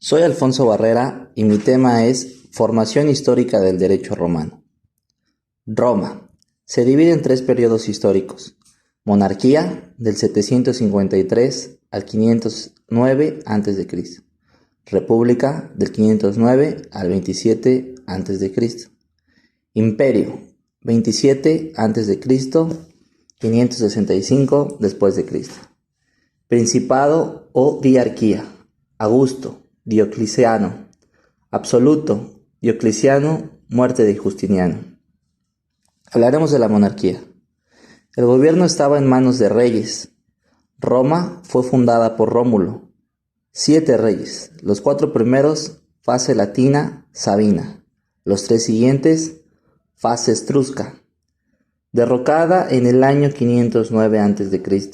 Soy Alfonso Barrera y mi tema es Formación histórica del derecho romano. Roma se divide en tres periodos históricos: monarquía del 753 al 509 a.C., república del 509 al 27 a.C., imperio 27 a.C., 565 después de Cristo, principado o diarquía: Augusto, Diocleciano, absoluto, Diocleciano, muerte de Justiniano. Hablaremos de la monarquía. El gobierno estaba en manos de reyes. Roma fue fundada por Rómulo. 7 reyes, los 4 primeros fase latina, Sabina, los 3 siguientes fase etrusca. Derrocada en el año 509 a.C.,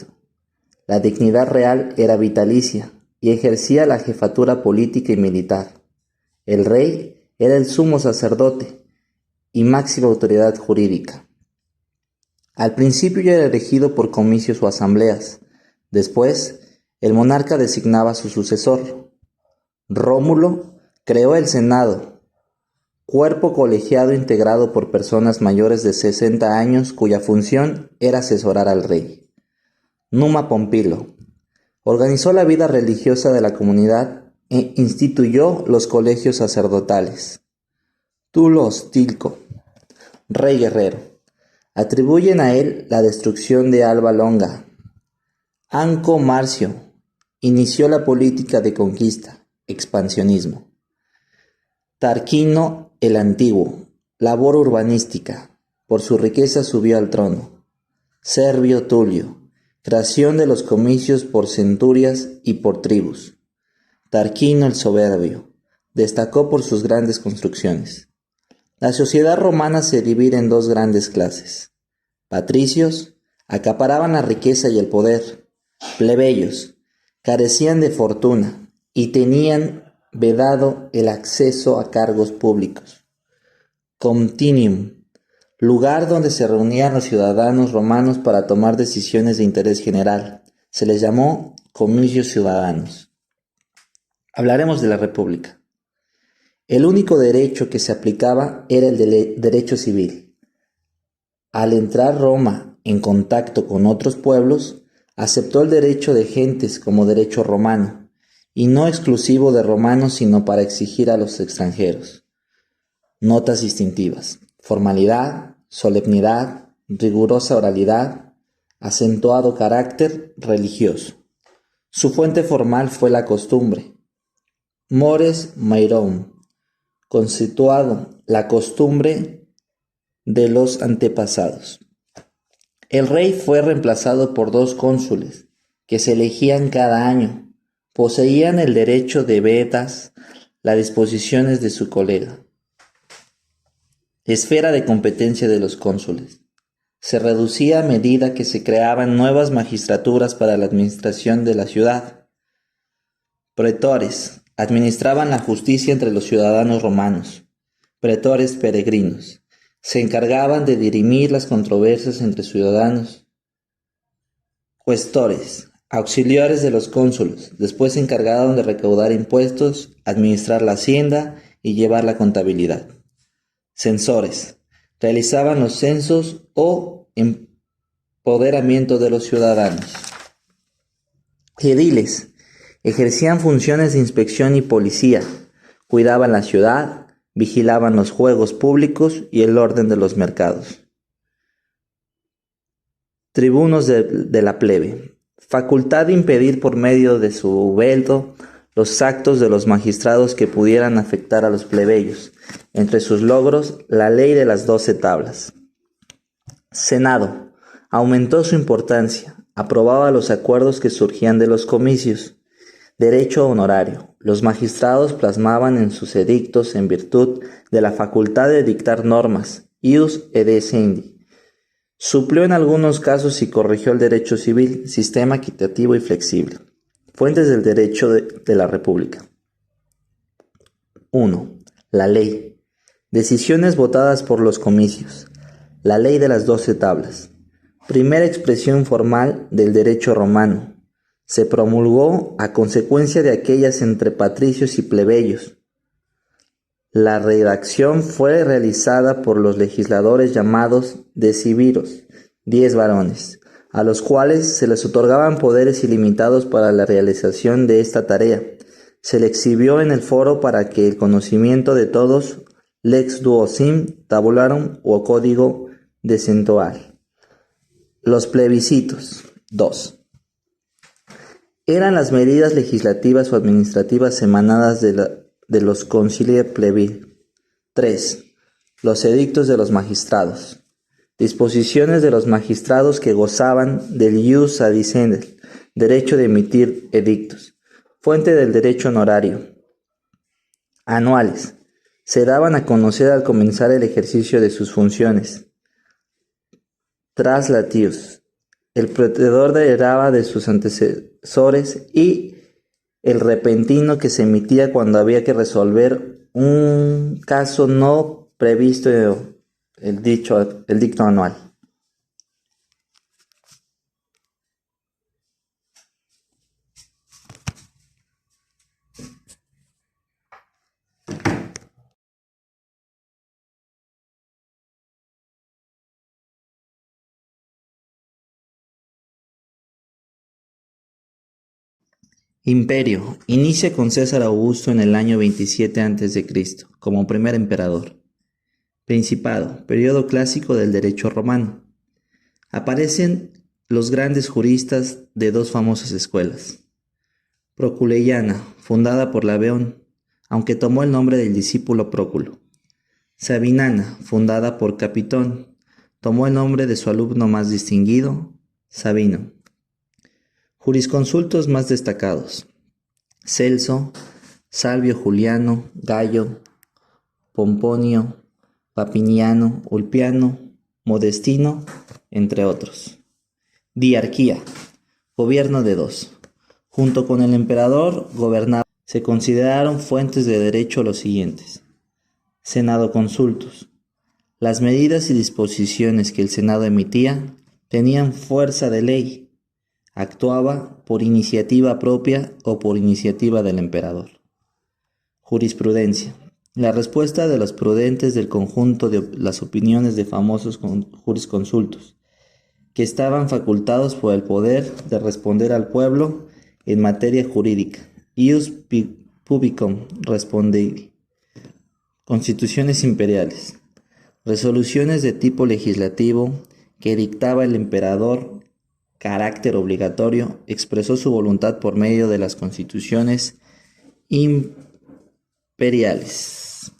la dignidad real era vitalicia y ejercía la jefatura política y militar. El rey era el sumo sacerdote y máxima autoridad jurídica. Al principio ya era elegido por comicios o asambleas. Después, el monarca designaba a su sucesor. Rómulo creó el Senado, cuerpo colegiado integrado por personas mayores de 60 años cuya función era asesorar al rey. Numa Pompilo organizó la vida religiosa de la comunidad e instituyó los colegios sacerdotales. Tulo Hostilco, rey guerrero, atribuyen a él la destrucción de Alba Longa. Anco Marcio inició la política de conquista, expansionismo. Tarquino el Antiguo, labor urbanística, por su riqueza subió al trono. Servio Tulio, creación de los comicios por centurias y por tribus. Tarquino el Soberbio, destacó por sus grandes construcciones. La sociedad romana se divide en dos grandes clases. Patricios acaparaban la riqueza y el poder. Plebeyos carecían de fortuna y tenían vedado el acceso a cargos públicos. Comtinium, lugar donde se reunían los ciudadanos romanos para tomar decisiones de interés general. Se les llamó comicios ciudadanos. Hablaremos de la República. El único derecho que se aplicaba era el derecho civil. Al entrar Roma en contacto con otros pueblos, aceptó el derecho de gentes como derecho romano, y no exclusivo de romanos sino para exigir a los extranjeros. Notas distintivas: formalidad, solemnidad, rigurosa oralidad, acentuado carácter religioso. Su fuente formal fue la costumbre. Mores Mairoum, constituado la costumbre de los antepasados. El rey fue reemplazado por 2 cónsules, que se elegían cada año. Poseían el derecho de vetas las disposiciones de su colega. Esfera de competencia de los cónsules. Se reducía a medida que se creaban nuevas magistraturas para la administración de la ciudad. Pretores administraban la justicia entre los ciudadanos romanos. Pretores peregrinos se encargaban de dirimir las controversias entre ciudadanos. Cuestores, auxiliares de los cónsules, después se encargaron de recaudar impuestos, administrar la hacienda y llevar la contabilidad. Censores, realizaban los censos o empoderamiento de los ciudadanos. Ediles, ejercían funciones de inspección y policía, cuidaban la ciudad, vigilaban los juegos públicos y el orden de los mercados. Tribunos de la plebe, facultad de impedir por medio de su veto los actos de los magistrados que pudieran afectar a los plebeyos. Entre sus logros, la ley de las 12 tablas. Senado, aumentó su importancia, aprobaba los acuerdos que surgían de los comicios. Derecho honorario, los magistrados plasmaban en sus edictos en virtud de la facultad de dictar normas, ius edescendi. Suplió en algunos casos y corrigió el derecho civil, sistema equitativo y flexible. Fuentes del derecho de la República. 1. La ley. Decisiones votadas por los comicios. La ley de las 12 tablas. Primera expresión formal del derecho romano. Se promulgó a consecuencia de aquellas entre patricios y plebeyos. La redacción fue realizada por los legisladores llamados deciviros, 10 varones, a los cuales se les otorgaban poderes ilimitados para la realización de esta tarea. Se le exhibió en el foro para que el conocimiento de todos, lex duosim tabularum o código decentual. Los plebiscitos. 2. Eran las medidas legislativas o administrativas emanadas de los conciliar plebis. 3. Los edictos de los magistrados. Disposiciones de los magistrados que gozaban del ius adiacendum, derecho de emitir edictos, fuente del derecho honorario. Anuales. Se daban a conocer al comenzar el ejercicio de sus funciones. Traslatius. El pretendor heredaba de sus antecesores y el repentino que se emitía cuando había que resolver un caso no previsto el dicto anual. Imperio. Inicia con César Augusto en el año 27 a.C. como primer emperador. Principado. Periodo clásico del derecho romano. Aparecen los grandes juristas de dos famosas escuelas. Proculeyana, fundada por Laveón, aunque tomó el nombre del discípulo Próculo. Sabinana, fundada por Capitón, tomó el nombre de su alumno más distinguido, Sabino. Jurisconsultos más destacados: Celso, Salvio Juliano, Gallo, Pomponio, Papiniano, Ulpiano, Modestino, entre otros. Diarquía, gobierno de dos. Junto con el emperador gobernaba. Se consideraron fuentes de derecho los siguientes. Senado consultus. Las medidas y disposiciones que el Senado emitía tenían fuerza de ley. Actuaba por iniciativa propia o por iniciativa del emperador. Jurisprudencia. La respuesta de los prudentes del conjunto de las opiniones de famosos jurisconsultos, que estaban facultados por el poder de responder al pueblo en materia jurídica. Ius publicum respondei. Constituciones imperiales. Resoluciones de tipo legislativo que dictaba el emperador, carácter obligatorio, expresó su voluntad por medio de las constituciones imperiales.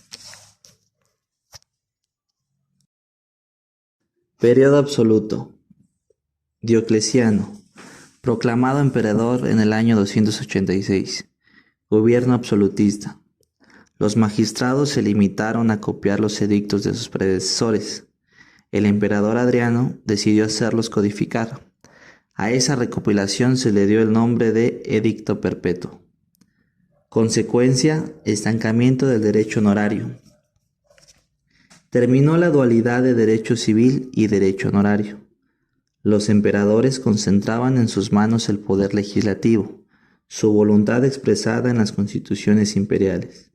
Periodo absoluto. Diocleciano, proclamado emperador en el año 286. Gobierno absolutista. Los magistrados se limitaron a copiar los edictos de sus predecesores. El emperador Adriano decidió hacerlos codificar. A esa recopilación se le dio el nombre de Edicto Perpetuo. Consecuencia: estancamiento del derecho honorario. Terminó la dualidad de derecho civil y derecho honorario. Los emperadores concentraban en sus manos el poder legislativo, su voluntad expresada en las constituciones imperiales.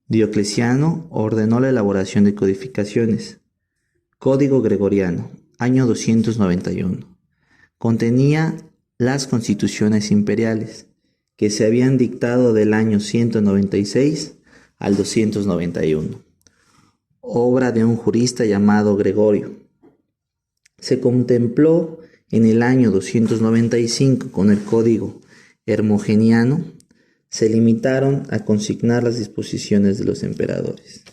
Diocleciano ordenó la elaboración de codificaciones. Código Gregoriano, año 291. Contenía las constituciones imperiales, que se habían dictado del año 196 al 291. Obra de un jurista llamado Gregorio. Se contempló en el año 295 con el Código Hermogeniano. Se limitaron a consignar las disposiciones de los emperadores.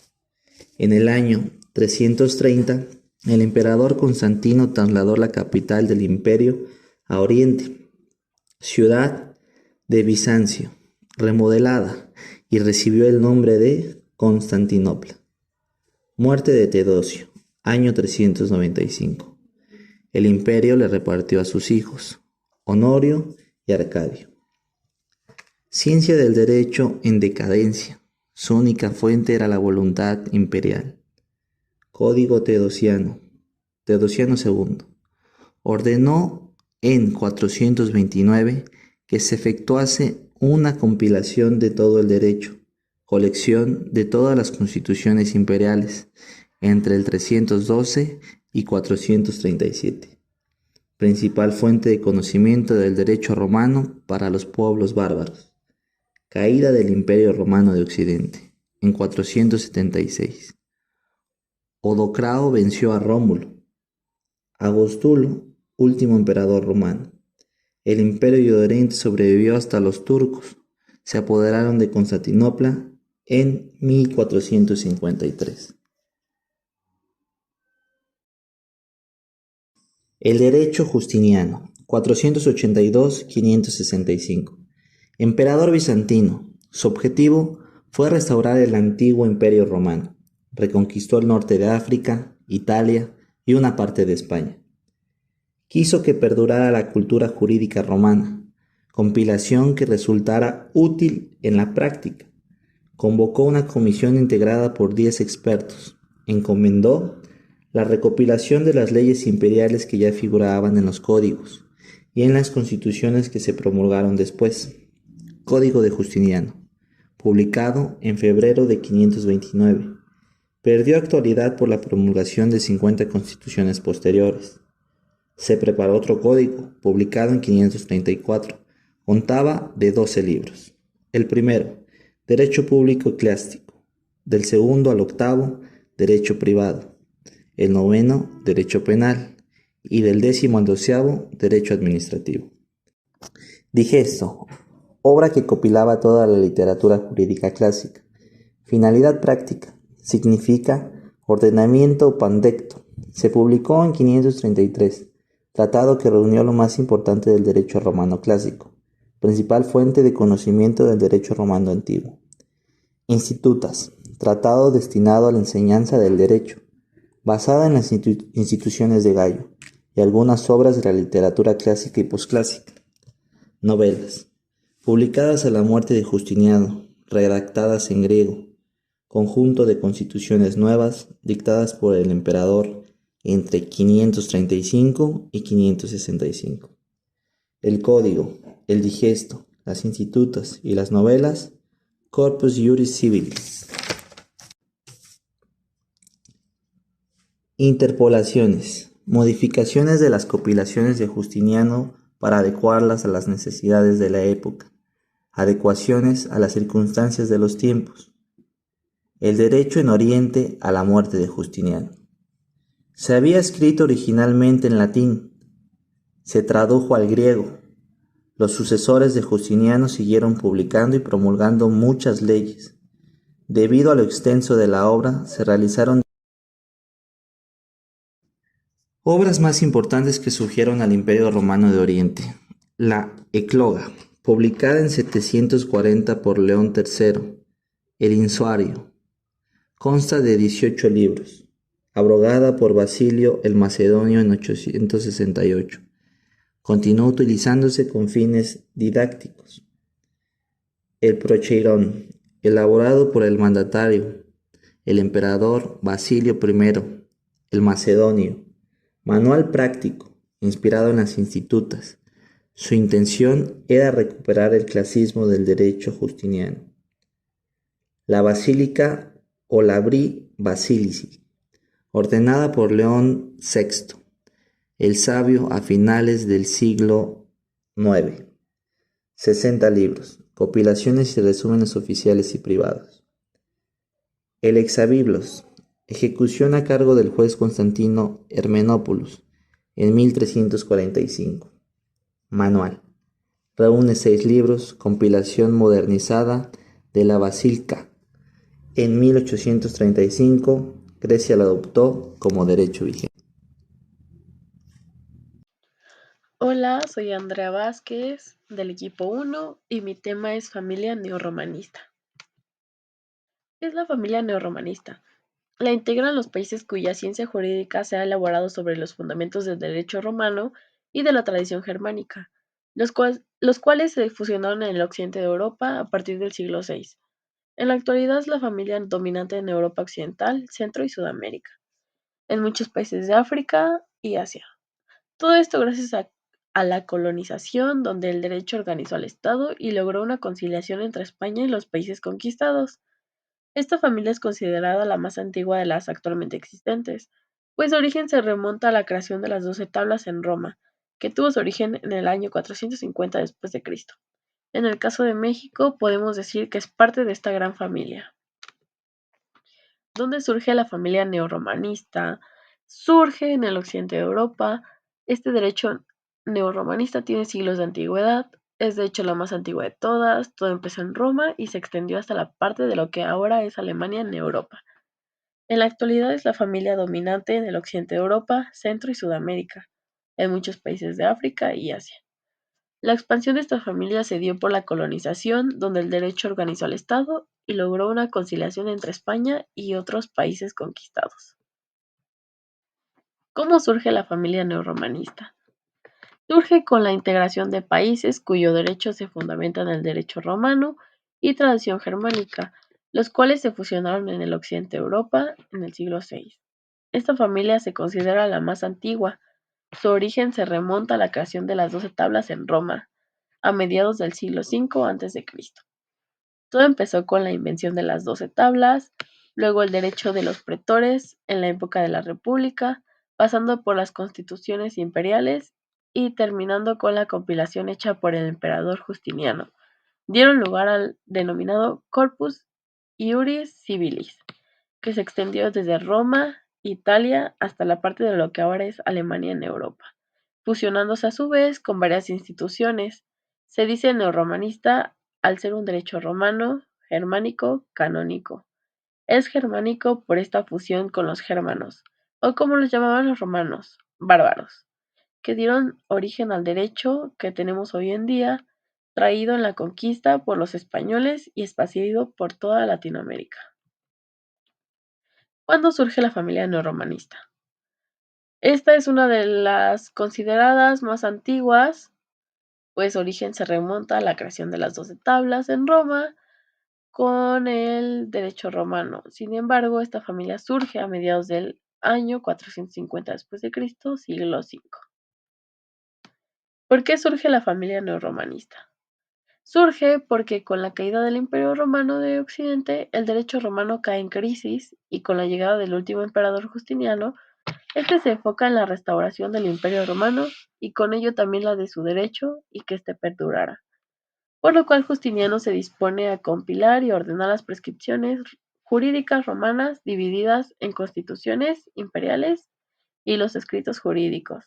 En el año 330, el emperador Constantino trasladó la capital del imperio a Oriente, ciudad de Bizancio, remodelada, y recibió el nombre de Constantinopla. Muerte de Teodosio, año 395. El imperio le repartió a sus hijos, Honorio y Arcadio. Ciencia del derecho en decadencia. Su única fuente era la voluntad imperial. Código Teodosiano. Teodosiano II ordenó en 429 que se efectuase una compilación de todo el derecho, colección de todas las constituciones imperiales, entre el 312 y 437, principal fuente de conocimiento del derecho romano para los pueblos bárbaros. Caída del Imperio Romano de Occidente, en 476. Odocrao venció a Rómulo. Agostulo, último emperador romano. El Imperio de Oriente sobrevivió hasta los turcos. Se apoderaron de Constantinopla en 1453. El derecho justiniano, 482-565. Emperador bizantino. Su objetivo fue restaurar el antiguo imperio romano. Reconquistó el norte de África, Italia y una parte de España. Quiso que perdurara la cultura jurídica romana, compilación que resultara útil en la práctica. Convocó una comisión integrada por 10 expertos. Encomendó la recopilación de las leyes imperiales que ya figuraban en los códigos y en las constituciones que se promulgaron después. Código de Justiniano, publicado en febrero de 529. Perdió actualidad por la promulgación de 50 constituciones posteriores. Se preparó otro código, publicado en 534. Contaba de 12 libros. El primero, Derecho Público Eclesiástico. Del segundo al octavo, Derecho Privado. El noveno, Derecho Penal. Y del décimo al doceavo, Derecho Administrativo. Digesto, obra que compilaba toda la literatura jurídica clásica. Finalidad práctica, significa ordenamiento pandecto. Se publicó en 533, tratado que reunió lo más importante del derecho romano clásico, principal fuente de conocimiento del derecho romano antiguo. Institutas, tratado destinado a la enseñanza del derecho, basada en las instituciones de Gallo y algunas obras de la literatura clásica y posclásica. Novelas, publicadas a la muerte de Justiniano, redactadas en griego, conjunto de constituciones nuevas dictadas por el emperador entre 535 y 565. El código, el digesto, las institutas y las novelas, Corpus Juris Civilis. Interpolaciones, modificaciones de las compilaciones de Justiniano para adecuarlas a las necesidades de la época, adecuaciones a las circunstancias de los tiempos. El derecho en Oriente a la muerte de Justiniano. Se había escrito originalmente en latín, se tradujo al griego. Los sucesores de Justiniano siguieron publicando y promulgando muchas leyes. Debido a lo extenso de la obra, se realizaron obras más importantes que surgieron al Imperio Romano de Oriente. La Ecloga, publicada en 740 por León III. El Insuario. Consta de 18 libros, abrogada por Basilio el Macedonio en 868. Continuó utilizándose con fines didácticos. El Procheirón, elaborado por el mandatario, el emperador Basilio I, el Macedonio. Manual práctico, inspirado en las institutas. Su intención era recuperar el clasismo del derecho justiniano. La Basílica o Labri Basilici, ordenada por León VI, el sabio a finales del siglo IX. 60 libros, compilaciones y resúmenes oficiales y privados. El Hexabiblos, ejecución a cargo del juez Constantino Hermenópolis en 1345. Manual. Reúne 6 libros, compilación modernizada de la Basílica. En 1835, Grecia la adoptó como derecho vigente. Hola, soy Andrea Vázquez del equipo 1 y mi tema es familia neorromanista. ¿Qué es la familia neorromanista? La integran los países cuya ciencia jurídica se ha elaborado sobre los fundamentos del derecho romano y de la tradición germánica, los cuales se fusionaron en el occidente de Europa a partir del siglo VI. En la actualidad es la familia dominante en Europa occidental, Centro y Sudamérica, en muchos países de África y Asia. Todo esto gracias a a la colonización, donde el derecho organizó al Estado y logró una conciliación entre España y los países conquistados. Esta familia es considerada la más antigua de las actualmente existentes, pues su origen se remonta a la creación de las 12 tablas en Roma, que tuvo su origen en el año 450 después de Cristo. En el caso de México, podemos decir que es parte de esta gran familia. ¿Dónde surge la familia neorromanista? Surge en el occidente de Europa. Este derecho neorromanista tiene siglos de antigüedad, es de hecho la más antigua de todas, todo empezó en Roma y se extendió hasta la parte de lo que ahora es Alemania en Europa. En la actualidad es la familia dominante en el occidente de Europa, Centro y Sudamérica, en muchos países de África y Asia. La expansión de esta familia se dio por la colonización, donde el derecho organizó al Estado y logró una conciliación entre España y otros países conquistados. ¿Cómo surge la familia neorromanista? Surge con la integración de países cuyo derecho se fundamenta en el derecho romano y tradición germánica, los cuales se fusionaron en el occidente de Europa en el siglo VI. Esta familia se considera la más antigua. Su origen se remonta a la creación de las 12 tablas en Roma, a mediados del siglo V a.C. Todo empezó con la invención de las 12 tablas, luego el derecho de los pretores en la época de la República, pasando por las constituciones imperiales y terminando con la compilación hecha por el emperador Justiniano. Dieron lugar al denominado Corpus Iuris Civilis, que se extendió desde Roma, Italia, hasta la parte de lo que ahora es Alemania en Europa, fusionándose a su vez con varias instituciones. Se dice neorromanista al ser un derecho romano, germánico, canónico. Es germánico por esta fusión con los germanos, o como los llamaban los romanos, bárbaros, que dieron origen al derecho que tenemos hoy en día, traído en la conquista por los españoles y esparcido por toda Latinoamérica. ¿Cuándo surge la familia neorromanista? Esta es una de las consideradas más antiguas, pues su origen se remonta a la creación de las 12 tablas en Roma con el derecho romano. Sin embargo, esta familia surge a mediados del año 450 después de Cristo, siglo V. ¿Por qué surge la familia neorromanista? Surge porque con la caída del Imperio Romano de Occidente, el derecho romano cae en crisis y con la llegada del último emperador Justiniano, este se enfoca en la restauración del Imperio Romano y con ello también la de su derecho y que éste perdurara. Por lo cual Justiniano se dispone a compilar y ordenar las prescripciones jurídicas romanas divididas en constituciones imperiales y los escritos jurídicos.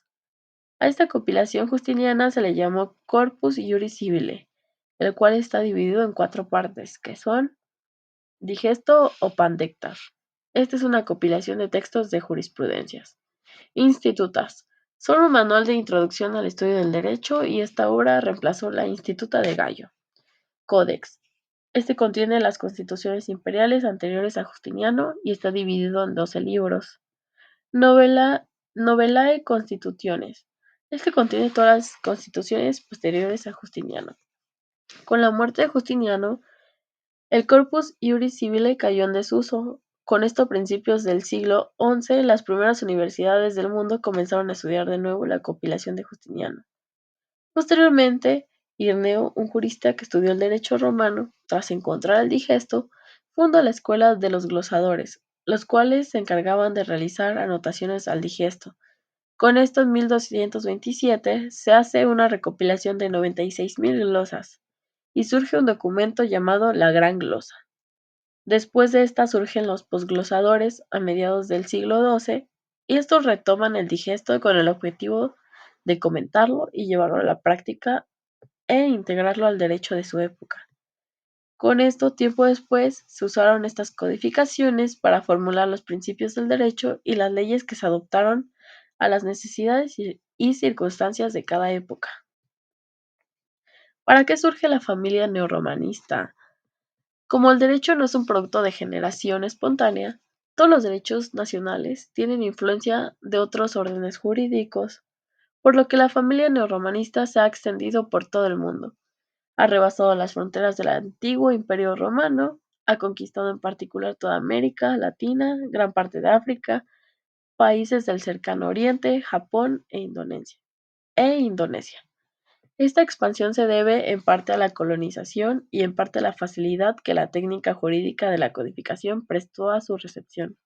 A esta compilación justiniana se le llamó Corpus Iuris Civile, el cual está dividido en 4 partes, que son digesto o pandecta. Esta es una compilación de textos de jurisprudencias. Institutas. Son un manual de introducción al estudio del derecho y esta obra reemplazó la Instituta de Gallo. Codex. Este contiene las constituciones imperiales anteriores a Justiniano y está dividido en 12 libros. Novellae Constitutiones. Este contiene todas las constituciones posteriores a Justiniano. Con la muerte de Justiniano, el Corpus Iuris Civile cayó en desuso. Con esto, a principios del siglo XI, las primeras universidades del mundo comenzaron a estudiar de nuevo la compilación de Justiniano. Posteriormente, Ireneo, un jurista que estudió el derecho romano, tras encontrar el digesto, fundó la escuela de los glosadores, los cuales se encargaban de realizar anotaciones al digesto. Con esto, en 1227, se hace una recopilación de 96.000 glosas, y surge un documento llamado la Gran Glosa. Después de esta surgen los posglosadores a mediados del siglo XII, y estos retoman el digesto con el objetivo de comentarlo y llevarlo a la práctica e integrarlo al derecho de su época. Con esto, tiempo después, se usaron estas codificaciones para formular los principios del derecho y las leyes que se adoptaron a las necesidades y circunstancias de cada época. ¿Para qué surge la familia neorromanista? Como el derecho no es un producto de generación espontánea, todos los derechos nacionales tienen influencia de otros órdenes jurídicos, por lo que la familia neorromanista se ha extendido por todo el mundo. Ha rebasado las fronteras del antiguo Imperio Romano, ha conquistado en particular toda América Latina, gran parte de África, países del cercano Oriente, Japón e Indonesia. Esta expansión se debe en parte a la colonización y en parte a la facilidad que la técnica jurídica de la codificación prestó a su recepción.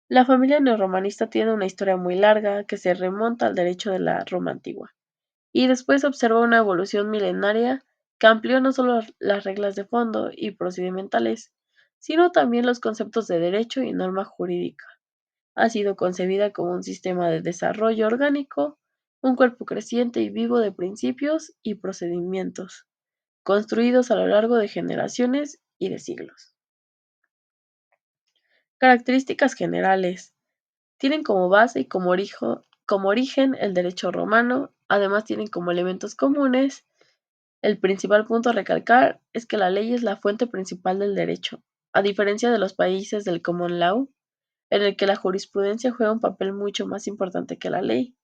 La familia neorromanista tiene una historia muy larga que se remonta al derecho de la Roma antigua, y después observa una evolución milenaria que amplió no solo las reglas de fondo y procedimentales, sino también los conceptos de derecho y norma jurídica. Ha sido concebida como un sistema de desarrollo orgánico, un cuerpo creciente y vivo de principios y procedimientos, construidos a lo largo de generaciones y de siglos. Características generales. Tienen como base y como origen el derecho romano, además tienen como elementos comunes. El principal punto a recalcar es que la ley es la fuente principal del derecho, a diferencia de los países del common law, en el que la jurisprudencia juega un papel mucho más importante que la ley.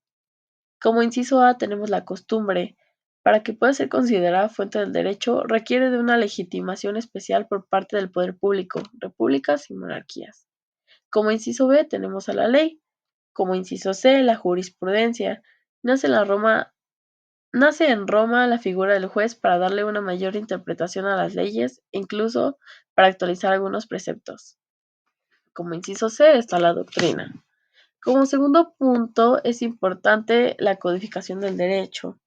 Como inciso A tenemos la costumbre. Para que pueda ser considerada fuente del derecho, requiere de una legitimación especial por parte del poder público, repúblicas y monarquías. Como inciso B tenemos a la ley. Como inciso C, la jurisprudencia. Nace en, la Roma, nace en Roma la figura del juez para darle una mayor interpretación a las leyes e incluso para actualizar algunos preceptos. Como inciso C está la doctrina. Como segundo punto, es importante la codificación del derecho.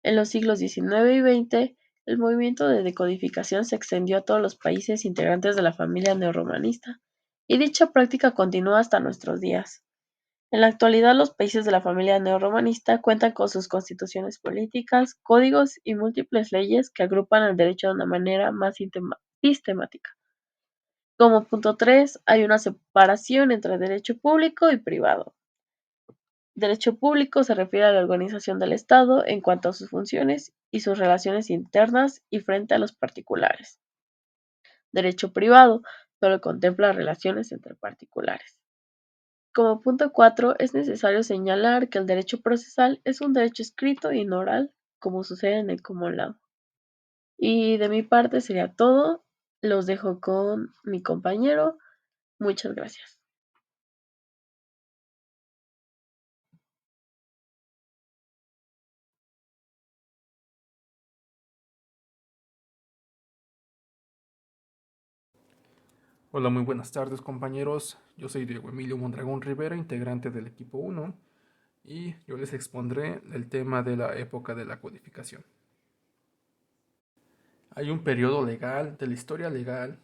En los siglos XIX y XX, el movimiento de decodificación se extendió a todos los países integrantes de la familia neorromanista, y dicha práctica continúa hasta nuestros días. En la actualidad, los países de la familia neorromanista cuentan con sus constituciones políticas, códigos y múltiples leyes que agrupan el derecho de una manera más sistemática. Como punto 3, hay una separación entre derecho público y privado. Derecho público se refiere a la organización del Estado en cuanto a sus funciones y sus relaciones internas y frente a los particulares. Derecho privado solo contempla relaciones entre particulares. Como punto 4, es necesario señalar que el derecho procesal es un derecho escrito y no oral, como sucede en el common law. Y de mi parte sería todo. Los dejo con mi compañero. Muchas gracias. Hola, muy buenas tardes compañeros. Yo soy Diego Emilio Mondragón Rivera, integrante del equipo 1, y yo les expondré el tema de la época de la codificación. Hay un periodo legal de la historia legal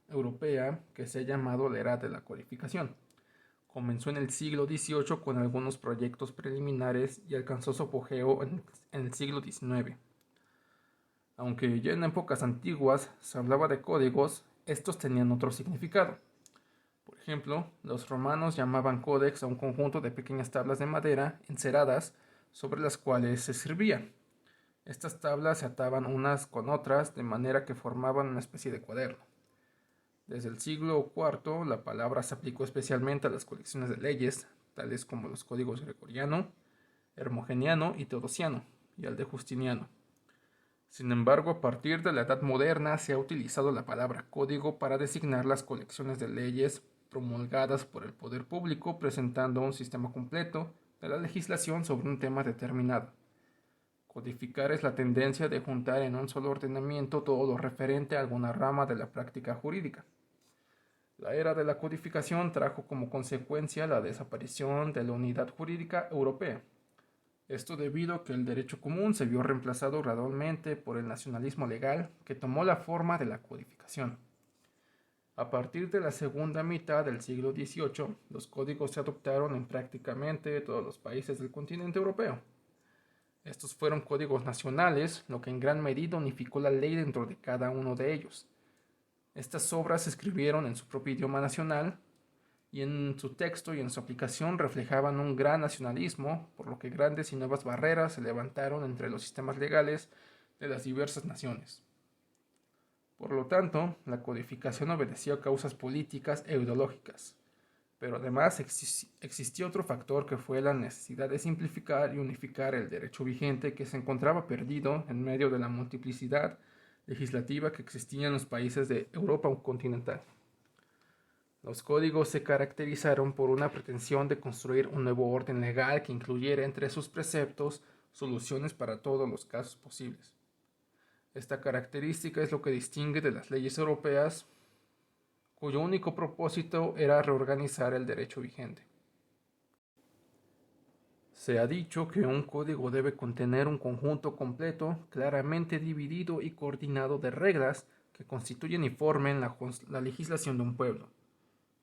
europea que se ha llamado la Era de la Codificación. Comenzó en el siglo XVIII con algunos proyectos preliminares y alcanzó su apogeo en el siglo XIX. Aunque ya en épocas antiguas se hablaba de códigos, estos tenían otro significado. Por ejemplo, los romanos llamaban códex a un conjunto de pequeñas tablas de madera enceradas sobre las cuales se escribía. Estas tablas se ataban unas con otras de manera que formaban una especie de cuaderno. Desde el siglo IV, la palabra se aplicó especialmente a las colecciones de leyes, tales como los códigos gregoriano, hermogeniano y teodosiano, y al de Justiniano. Sin embargo, a partir de la Edad Moderna se ha utilizado la palabra código para designar las colecciones de leyes promulgadas por el poder público, presentando un sistema completo de la legislación sobre un tema determinado. Codificar es la tendencia de juntar en un solo ordenamiento todo lo referente a alguna rama de la práctica jurídica. La era de la codificación trajo como consecuencia la desaparición de la unidad jurídica europea. Esto debido a que el derecho común se vio reemplazado gradualmente por el nacionalismo legal que tomó la forma de la codificación. A partir de la segunda mitad del siglo XVIII, los códigos se adoptaron en prácticamente todos los países del continente europeo. Estos fueron códigos nacionales, lo que en gran medida unificó la ley dentro de cada uno de ellos. Estas obras se escribieron en su propio idioma nacional y en su texto y en su aplicación reflejaban un gran nacionalismo, por lo que grandes y nuevas barreras se levantaron entre los sistemas legales de las diversas naciones. Por lo tanto, la codificación obedeció a causas políticas e ideológicas, pero además existió otro factor que fue la necesidad de simplificar y unificar el derecho vigente que se encontraba perdido en medio de la multiplicidad legislativa que existía en los países de Europa continental. Los códigos se caracterizaron por una pretensión de construir un nuevo orden legal que incluyera entre sus preceptos soluciones para todos los casos posibles. Esta característica es lo que distingue de las leyes europeas, cuyo único propósito era reorganizar el derecho vigente. Se ha dicho que un código debe contener un conjunto completo, claramente dividido y coordinado de reglas que constituyen y formen la legislación de un pueblo.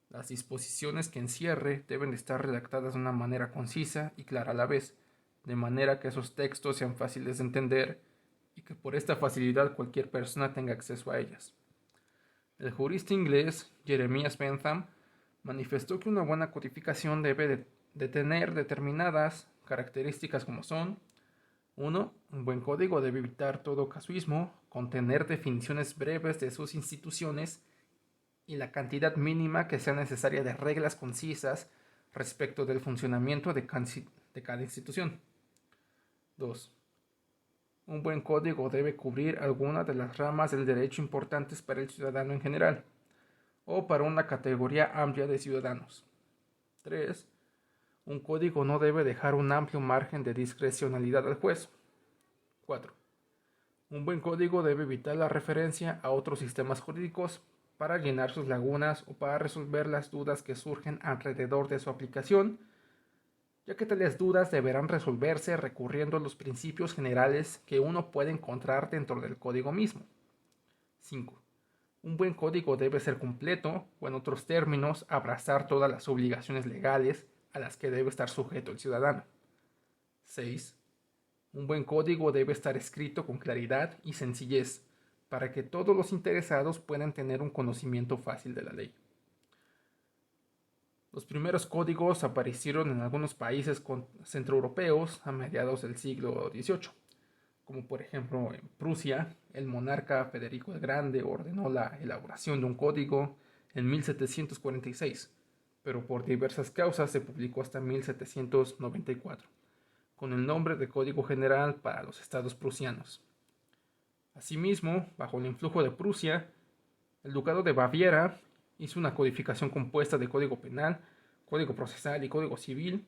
Las disposiciones que encierre deben de estar redactadas de una manera concisa y clara a la vez, de manera que esos textos sean fáciles de entender y que por esta facilidad cualquier persona tenga acceso a ellas. El jurista inglés Jeremias Bentham manifestó que una buena codificación debe de tener determinadas características como son: 1. Un buen código debe evitar todo casuismo, contener definiciones breves de sus instituciones y la cantidad mínima que sea necesaria de reglas concisas respecto del funcionamiento de cada institución. 2. Un buen código debe cubrir alguna de las ramas del derecho importantes para el ciudadano en general, o para una categoría amplia de ciudadanos. 3. Un código no debe dejar un amplio margen de discrecionalidad al juez. 4. Un buen código debe evitar la referencia a otros sistemas jurídicos para llenar sus lagunas o para resolver las dudas que surgen alrededor de su aplicación, ya que tales dudas deberán resolverse recurriendo a los principios generales que uno puede encontrar dentro del código mismo. 5. Un buen código debe ser completo, o en otros términos, abrazar todas las obligaciones legales a las que debe estar sujeto el ciudadano. 6. Un buen código debe estar escrito con claridad y sencillez, para que todos los interesados puedan tener un conocimiento fácil de la ley. Los primeros códigos aparecieron en algunos países centroeuropeos a mediados del siglo XVIII, como por ejemplo en Prusia. El monarca Federico el Grande ordenó la elaboración de un código en 1746, pero por diversas causas se publicó hasta 1794, con el nombre de Código General para los Estados Prusianos. Asimismo, bajo el influjo de Prusia, el Ducado de Baviera hizo una codificación compuesta de Código Penal, Código Procesal y Código Civil,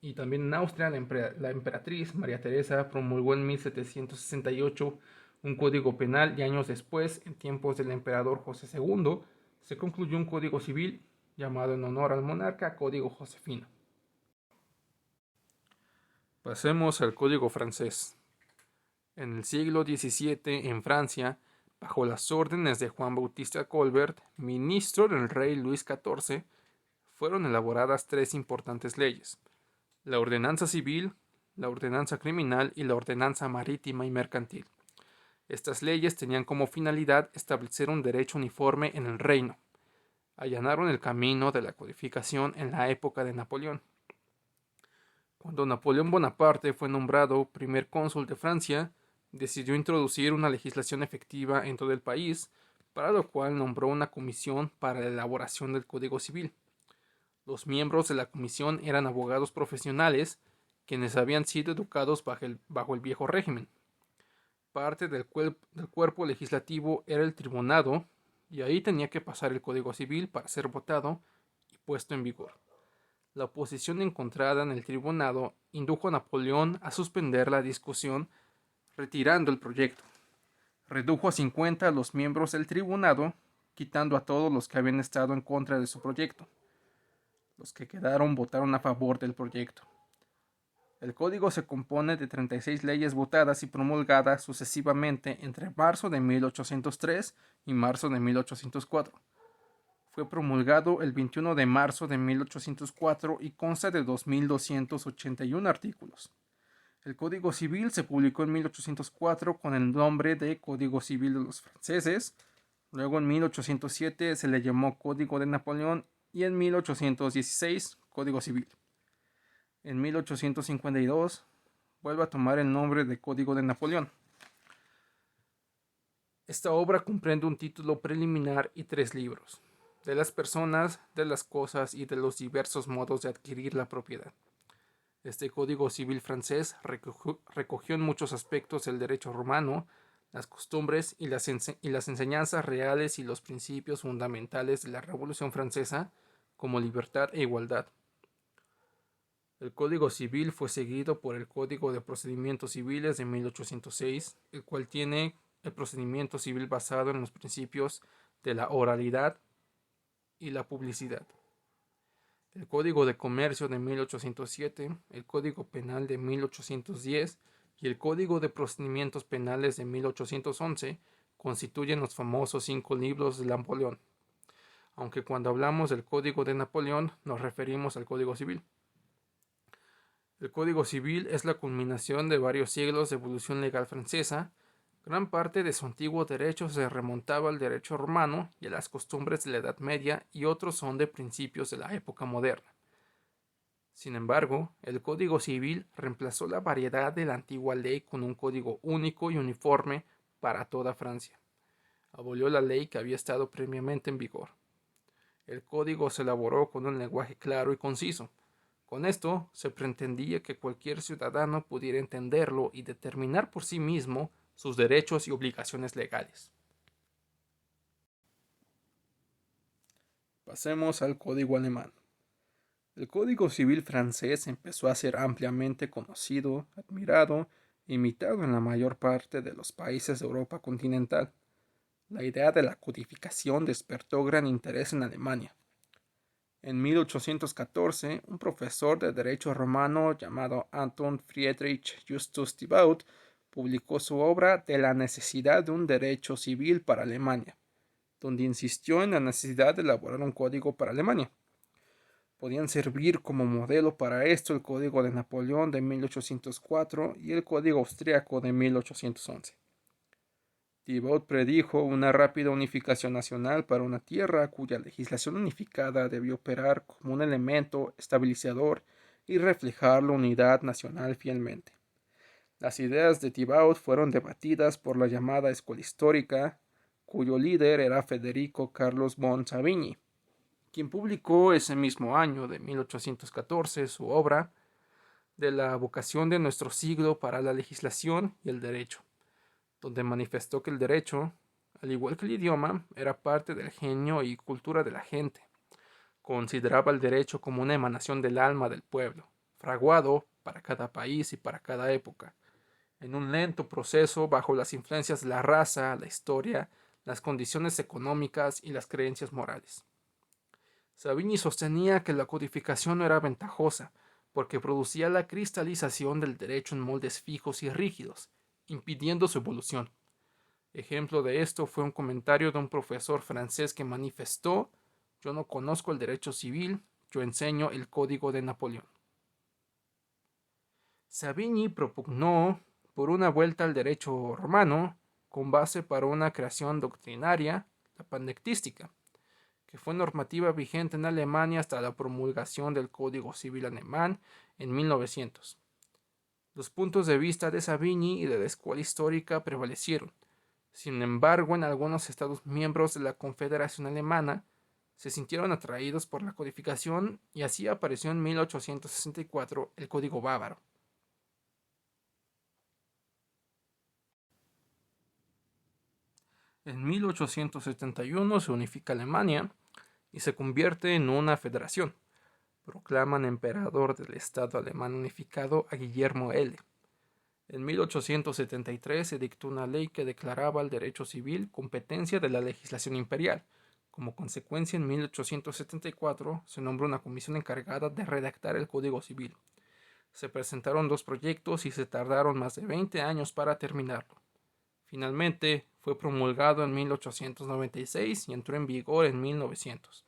y también en Austria la emperatriz María Teresa promulgó en 1768 un Código Penal y años después, en tiempos del emperador José II, se concluyó un Código Civil llamado en honor al monarca Código Josefino. Pasemos al Código francés. En el siglo XVII, en Francia, bajo las órdenes de Juan Bautista Colbert, ministro del rey Luis XIV, fueron elaboradas 3 importantes leyes: la ordenanza civil, la ordenanza criminal y la ordenanza marítima y mercantil. Estas leyes tenían como finalidad establecer un derecho uniforme en el reino. Allanaron el camino de la codificación en la época de Napoleón. Cuando Napoleón Bonaparte fue nombrado primer cónsul de Francia, decidió introducir una legislación efectiva en todo el país, para lo cual nombró una comisión para la elaboración del Código Civil. Los miembros de la comisión eran abogados profesionales, quienes habían sido educados bajo el viejo régimen. Parte del cuerpo legislativo era el tribunado, y ahí tenía que pasar el Código Civil para ser votado y puesto en vigor. La oposición encontrada en el tribunado indujo a Napoleón a suspender la discusión, retirando el proyecto. Redujo a 50 a los miembros del tribunado, quitando a todos los que habían estado en contra de su proyecto. Los que quedaron votaron a favor del proyecto. El código se compone de 36 leyes votadas y promulgadas sucesivamente entre marzo de 1803 y marzo de 1804. Fue promulgado el 21 de marzo de 1804 y consta de 2.281 artículos. El Código Civil se publicó en 1804 con el nombre de Código Civil de los Franceses. Luego en 1807 se le llamó Código de Napoleón y en 1816 Código Civil. En 1852 vuelve a tomar el nombre de Código de Napoleón. Esta obra comprende un título preliminar y 3 libros: de las personas, de las cosas y de los diversos modos de adquirir la propiedad. Este Código Civil francés recogió en muchos aspectos el derecho romano, las costumbres y las enseñanzas reales y los principios fundamentales de la Revolución Francesa, como libertad e igualdad. El Código Civil fue seguido por el Código de Procedimientos Civiles de 1806, el cual tiene el procedimiento civil basado en los principios de la oralidad y la publicidad. El Código de Comercio de 1807, el Código Penal de 1810 y el Código de Procedimientos Penales de 1811 constituyen los famosos 5 libros de Napoleón, aunque cuando hablamos del Código de Napoleón nos referimos al Código Civil. El Código Civil es la culminación de varios siglos de evolución legal francesa. Gran parte de su antiguo derecho se remontaba al derecho romano y a las costumbres de la Edad Media, y otros son de principios de la época moderna. Sin embargo, el Código Civil reemplazó la variedad de la antigua ley con un código único y uniforme para toda Francia. Abolió la ley que había estado previamente en vigor. El código se elaboró con un lenguaje claro y conciso. Con esto se pretendía que cualquier ciudadano pudiera entenderlo y determinar por sí mismo sus derechos y obligaciones legales. Pasemos al Código Alemán. El Código Civil francés empezó a ser ampliamente conocido, admirado e imitado en la mayor parte de los países de Europa continental. La idea de la codificación despertó gran interés en Alemania. En 1814, un profesor de derecho romano llamado Anton Friedrich Justus Thibaut publicó su obra de la necesidad de un derecho civil para Alemania, donde insistió en la necesidad de elaborar un código para Alemania. Podían servir como modelo para esto el Código de Napoleón de 1804 y el Código Austriaco de 1811. Thibaut predijo una rápida unificación nacional para una tierra cuya legislación unificada debió operar como un elemento estabilizador y reflejar la unidad nacional fielmente. Las ideas de Thibaut fueron debatidas por la llamada Escuela Histórica, cuyo líder era Federico Carlos von Savigny, quien publicó ese mismo año de 1814 su obra de la vocación de nuestro siglo para la legislación y el derecho, donde manifestó que el derecho, al igual que el idioma, era parte del genio y cultura de la gente. Consideraba el derecho como una emanación del alma del pueblo, fraguado para cada país y para cada época, en un lento proceso bajo las influencias de la raza, la historia, las condiciones económicas y las creencias morales. Savigny sostenía que la codificación no era ventajosa, porque producía la cristalización del derecho en moldes fijos y rígidos, impidiendo su evolución. Ejemplo de esto fue un comentario de un profesor francés que manifestó: "Yo no conozco el derecho civil, yo enseño el Código de Napoleón". Savigny propugnó por una vuelta al derecho romano con base para una creación doctrinaria, la pandectística, que fue normativa vigente en Alemania hasta la promulgación del Código Civil alemán en 1900. Los puntos de vista de Savigny y de la Escuela Histórica prevalecieron. Sin embargo, en algunos Estados miembros de la Confederación Alemana se sintieron atraídos por la codificación, y así apareció en 1864 el Código Bávaro. En 1871 se unifica Alemania y se convierte en una federación. Proclaman emperador del Estado alemán unificado a Guillermo L. En 1873 se dictó una ley que declaraba el derecho civil competencia de la legislación imperial. Como consecuencia, en 1874 se nombró una comisión encargada de redactar el Código Civil. Se presentaron 2 proyectos y se tardaron más de 20 años para terminarlo. Finalmente, fue promulgado en 1896 y entró en vigor en 1900.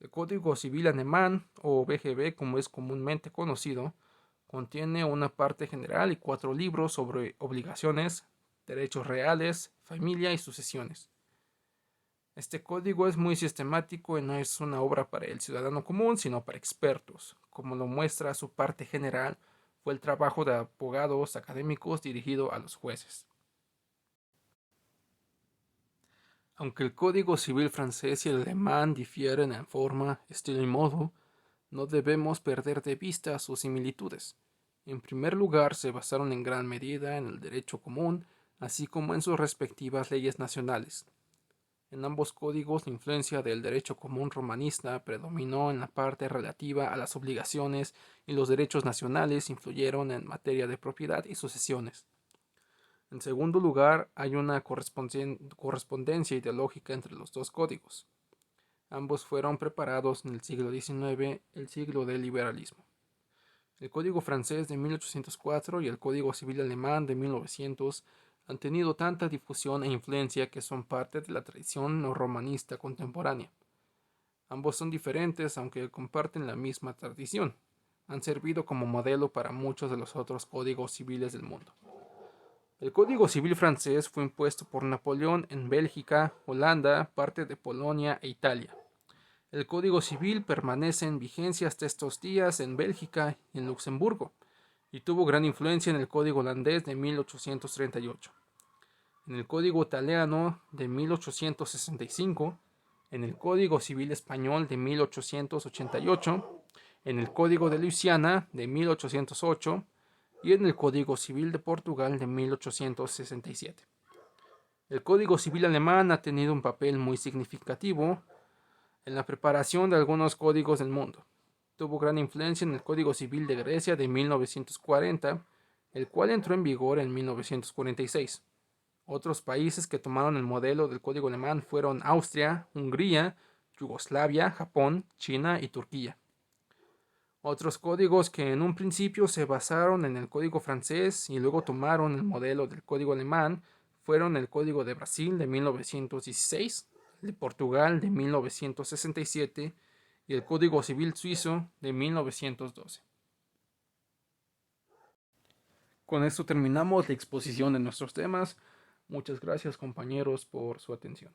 El Código Civil alemán, o BGB como es comúnmente conocido, contiene una parte general y 4 libros sobre obligaciones, derechos reales, familia y sucesiones. Este código es muy sistemático y no es una obra para el ciudadano común, sino para expertos. Como lo muestra su parte general, fue el trabajo de abogados académicos dirigido a los jueces. Aunque el Código Civil francés y el alemán difieren en forma, estilo y modo, no debemos perder de vista sus similitudes. En primer lugar, se basaron en gran medida en el derecho común, así como en sus respectivas leyes nacionales. En ambos códigos, la influencia del derecho común romanista predominó en la parte relativa a las obligaciones y los derechos nacionales influyeron en materia de propiedad y sucesiones. En segundo lugar, hay una correspondencia ideológica entre los dos códigos. Ambos fueron preparados en el siglo XIX, el siglo del liberalismo. El Código francés de 1804 y el Código civil alemán de 1900 han tenido tanta difusión e influencia que son parte de la tradición neorromanista contemporánea. Ambos son diferentes, aunque comparten la misma tradición. Han servido como modelo para muchos de los otros códigos civiles del mundo. El Código civil francés fue impuesto por Napoleón en Bélgica, Holanda, parte de Polonia e Italia. El Código civil permanece en vigencia hasta estos días en Bélgica y en Luxemburgo, y tuvo gran influencia en el Código holandés de 1838, en el Código italiano de 1865, en el Código civil español de 1888, en el Código de Luisiana de 1808 y en el Código civil de Portugal de 1867. El Código civil alemán ha tenido un papel muy significativo en la preparación de algunos códigos del mundo. Tuvo gran influencia en el Código civil de Grecia de 1940, el cual entró en vigor en 1946. Otros países que tomaron el modelo del código alemán fueron Austria, Hungría, Yugoslavia, Japón, China y Turquía. Otros códigos que en un principio se basaron en el código francés y luego tomaron el modelo del código alemán fueron el Código de Brasil de 1916, el de Portugal de 1967 y el Código civil suizo de 1912. Con esto terminamos la exposición de nuestros temas. Muchas gracias, compañeros, por su atención.